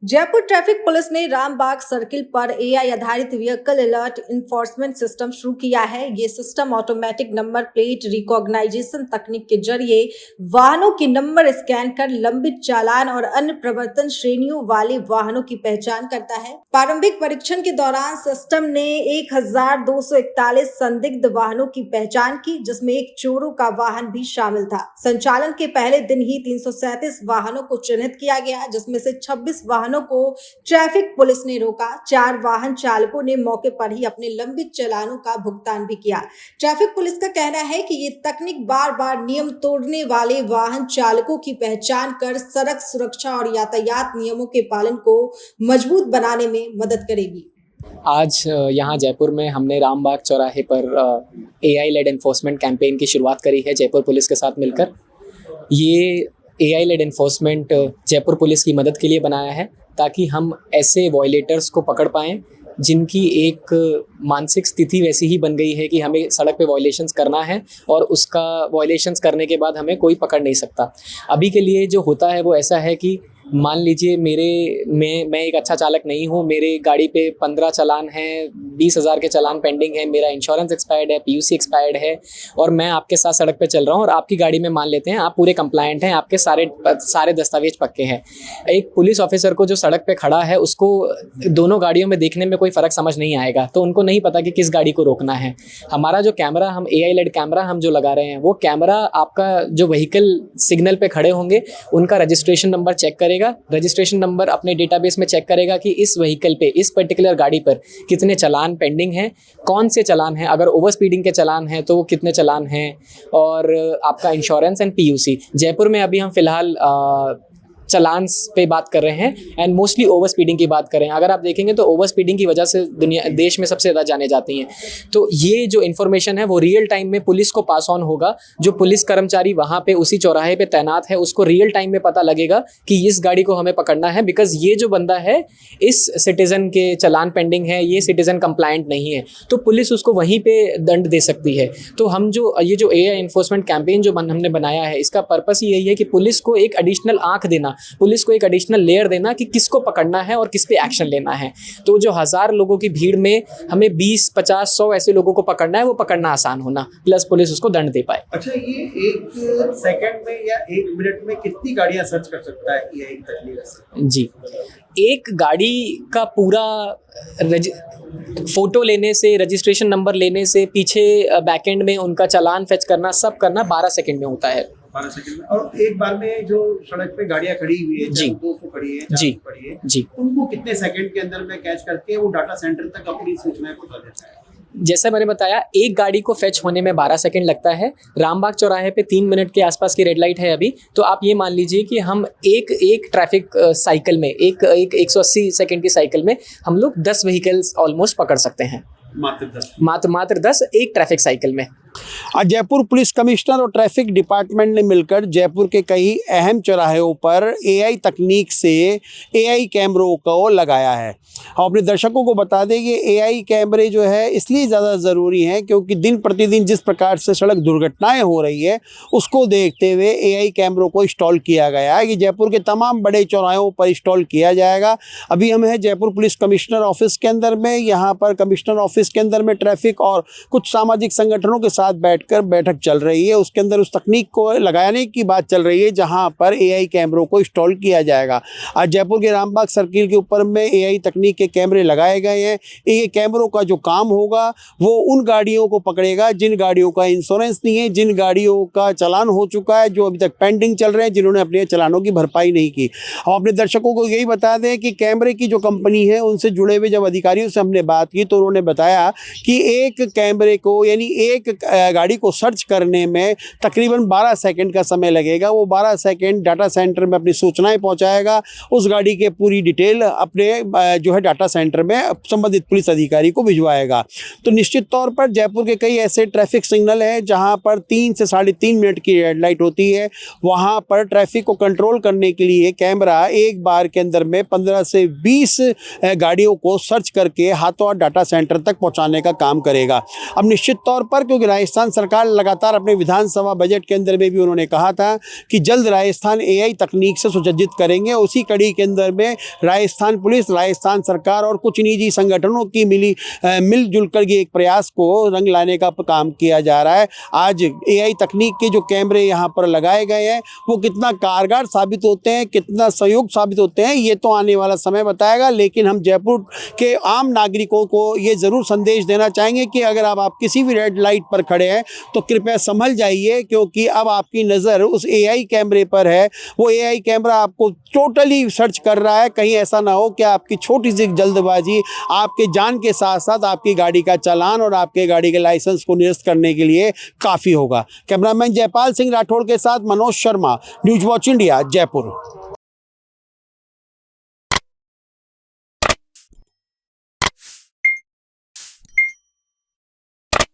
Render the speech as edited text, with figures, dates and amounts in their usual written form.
Jaipur traffic police ने Rambagh circle पर AI आधारित व्हीकल अलर्ट इन्फोर्समेंट सिस्टम शुरू किया है। ये system automatic number plate recognition तकनीक के जरिए वाहनों के नंबर स्कैन कर लंबित चालान और अन्य प्रवर्तन श्रेणियों वाले वाहनों की पहचान करता है। प्रारंभिक परीक्षण के दौरान सिस्टम ने 1241 संदिग्ध वाहनों की पहचान की, जिसमें एक चोरों का वाहन भी शामिल था। संचालन के पहले दिन ही 337 वाहनों को चिन्हित किया गया, जिसमें से 26 वाहनों को ट्रैफिक पुलिस ने रोका। 4 वाहन चालकों ने मौके पर ही अपने लंबित चालानों का भुगतान भी किया। ट्रैफिक पुलिस का कहना है कि ये तकनीक बार बार नियम तोड़ने वाले वाहन चालकों की पहचान कर सड़क सुरक्षा और यातायात नियमों के पालन को मजबूत बनाने में मदद करेगी। आज यहाँ जयपुर में हमने रामबाग चौराहे पर एआई लेड एनफोर्समेंट कैंपेन की शुरुआत करी है जयपुर पुलिस के साथ मिलकर। ये AI led enforcement Jaipur police की मदद के लिए बनाया है ताकि हम ऐसे वॉयलेटर्स को पकड़ पाएँ जिनकी एक मानसिक स्थिति वैसी ही बन गई है कि हमें सड़क पे वॉयलेशंस करना है और उसका वॉयलेशंस करने के बाद हमें कोई पकड़ नहीं सकता। अभी के लिए जो होता है वो ऐसा है कि मान लीजिए मैं एक अच्छा चालक नहीं हूँ, मेरे गाड़ी पे 15 चालान हैं, 20,000 के चालान पेंडिंग है, मेरा इंश्योरेंस एक्सपायर्ड है, पीयूसी एक्सपायर्ड है और मैं आपके साथ सड़क पे चल रहा हूँ और आपकी गाड़ी में मान लेते हैं आप पूरे कंप्लायंट हैं, आपके सारे दस्तावेज पक्के हैं। एक पुलिस ऑफिसर को जो सड़क पे खड़ा है उसको दोनों गाड़ियों में देखने में कोई फ़र्क समझ नहीं आएगा, तो उनको नहीं पता कि किस गाड़ी को रोकना है। हमारा जो कैमरा, हम एआई लेड कैमरा हम जो लगा रहे हैं, वो कैमरा आपका जो व्हीकल सिग्नल पे खड़े होंगे उनका रजिस्ट्रेशन नंबर चेक करेगा। रजिस्ट्रेशन नंबर अपने डेटाबेस में चेक करेगा कि इस व्हीकल पे, इस पर्टिकुलर गाड़ी पर कितने चालान पेंडिंग हैं, कौन से चालान हैं, अगर ओवर स्पीडिंग के चालान हैं तो वो कितने चालान हैं, और आपका इंश्योरेंस एंड पीयूसी। जयपुर में अभी हम फिलहाल चालान्स पे बात कर रहे हैं एंड मोस्टली ओवर स्पीडिंग की बात कर रहे हैं। अगर आप देखेंगे तो ओवर स्पीडिंग की वजह से देश में सबसे ज़्यादा जाने जाती हैं। तो ये जो इन्फॉर्मेशन है वो रियल टाइम में पुलिस को पास ऑन होगा। जो पुलिस कर्मचारी वहाँ पे उसी चौराहे पे तैनात है उसको रियल टाइम में पता लगेगा कि इस गाड़ी को हमें पकड़ना है, बिकॉज ये जो बंदा है इस सिटीज़न के चालान पेंडिंग है, ये सिटीज़न कंप्लायंट नहीं है, तो पुलिस उसको वहीं पर दंड दे सकती है। तो हम ये जो एआई इन्फोर्समेंट कैंपेन जो हमने बनाया है, इसका पर्पस यही है कि पुलिस को एक एडिशनल आँख देना, पुलिस को एक एडिशनल लेयर देना कि किसको पकड़ना है और किस पे एक्शन लेना है। तो जो 1000 लोगों की भीड़ में हमें 20, 50, 100 ऐसे लोगों को पकड़ना है, वो पकड़ना आसान होना, प्लस पुलिस उसको दंड दे पाए। अच्छा, ये 1 सेकंड में या 1 मिनट में कितनी गाड़ियां सर्च कर सकता है ये तकनीक से? जी, एक गाड़ी का पूरा फोटो लेने से, रजिस्ट्रेशन नंबर लेने से, पीछे बैकएंड में उनका चालान फेच करना, सब करना 12 सेकंड में होता है। 12 सेकंड में। और एक बार में जो सड़क पे गाड़ियां खड़ी हुई है, जी, 200 खड़ी है, जी, खड़ी है, जी, उनको कितने सेकंड के अंदर में कैच करके वो डाटा सेंटर तक अपनी सूचनाएं पहुंचा देता है? जैसा मैंने बताया, एक गाड़ी को फेच होने में 12 सेकंड लगता है। रामबाग चौराहे पे 3 मिनट के आसपास की रेड लाइट है अभी, तो आप ये मान लीजिए कि हम एक ट्रैफिक साइकिल में, एक 180 सेकंड की साइकिल में हम लोग 10 व्हीकल्स ऑलमोस्ट पकड़ सकते हैं। मात्र 10 एक ट्रैफिक साइकिल में। आज जयपुर पुलिस कमिश्नर और ट्रैफिक डिपार्टमेंट ने मिलकर जयपुर के कई अहम चौराहों पर एआई तकनीक से एआई कैमरों को लगाया है। हम अपने दर्शकों को बता दें कि एआई कैमरे जो है इसलिए ज़्यादा ज़रूरी हैं क्योंकि दिन प्रतिदिन जिस प्रकार से सड़क दुर्घटनाएं हो रही है उसको देखते हुए एआई कैमरों को इंस्टॉल किया गया है। कि जयपुर के तमाम बड़े चौराहों पर इंस्टॉल किया जाएगा। अभी हम हैं जयपुर पुलिस कमिश्नर ऑफिस के अंदर में। यहाँ पर कमिश्नर ऑफिस के अंदर में ट्रैफिक और कुछ सामाजिक संगठनों के साथ बैठकर बैठक चल रही है। उसके अंदर उस तकनीक को लगाने की बात चल रही है जहां पर एआई कैमरों को इंस्टॉल किया जाएगा। आज जयपुर के रामबाग सर्किल के ऊपर में एआई तकनीक के कैमरे लगाए गए हैं। ये कैमरों का जो काम होगा वो उन गाड़ियों को पकड़ेगा जिन गाड़ियों का इंश्योरेंस नहीं है, जिन गाड़ियों का चालान हो चुका है, जो अभी तक पेंडिंग चल रहे हैं, जिन्होंने अपने चालानों की भरपाई नहीं की। हम अपने दर्शकों को यही बता दें कि कैमरे की जो कंपनी है उनसे जुड़े हुए जब अधिकारियों से हमने बात की तो उन्होंने बताया कि एक कैमरे को, यानी एक गाड़ी को सर्च करने में तकरीबन 12 सेकंड का समय लगेगा। वो 12 सेकंड डाटा सेंटर में अपनी सूचनाएं पहुंचाएगा, उस गाड़ी के पूरी डिटेल अपने जो है डाटा सेंटर में संबंधित पुलिस अधिकारी को भिजवाएगा। तो निश्चित तौर पर जयपुर के कई ऐसे ट्रैफिक सिग्नल हैं जहां पर 3 से 3.5 मिनट की रेड लाइट होती है। वहां पर ट्रैफिक को कंट्रोल करने के लिए कैमरा एक बार के अंदर में 15 से 20 गाड़ियों को सर्च करके हाथों हाथ डाटा सेंटर तक पहुंचाने का काम करेगा। अब निश्चित तौर पर क्योंकि राजस्थान सरकार लगातार अपने विधानसभा बजट के अंदर में भी उन्होंने कहा था कि जल्द राजस्थान एआई तकनीक से सुसज्जित करेंगे। उसी कड़ी के अंदर में राजस्थान पुलिस, राजस्थान सरकार और कुछ निजी संगठनों की मिलजुल कर ये एक प्रयास को रंग लाने का काम किया जा रहा है। आज एआई तकनीक के जो कैमरे यहाँ पर लगाए गए हैं वो कितना कारगर साबित होते हैं, कितना सहयोग साबित होते हैं, ये तो आने वाला समय बताएगा। लेकिन हम जयपुर के आम नागरिकों को ये ज़रूर संदेश देना चाहेंगे कि अगर आप किसी भी रेड लाइट पर खड़े हैं तो कृपया संभल जाइए, क्योंकि अब आपकी नज़र उस एआई कैमरे पर है। वो एआई कैमरा आपको टोटली सर्च कर रहा है। कहीं ऐसा ना हो कि आपकी छोटी सी जल्दबाजी आपके जान के साथ साथ आपकी गाड़ी का चालान और आपके गाड़ी के लाइसेंस को निरस्त करने के लिए काफ़ी होगा। कैमरामैन जयपाल सिंह राठौड़ के साथ Manoj Sharma, news watch India, Jaipur.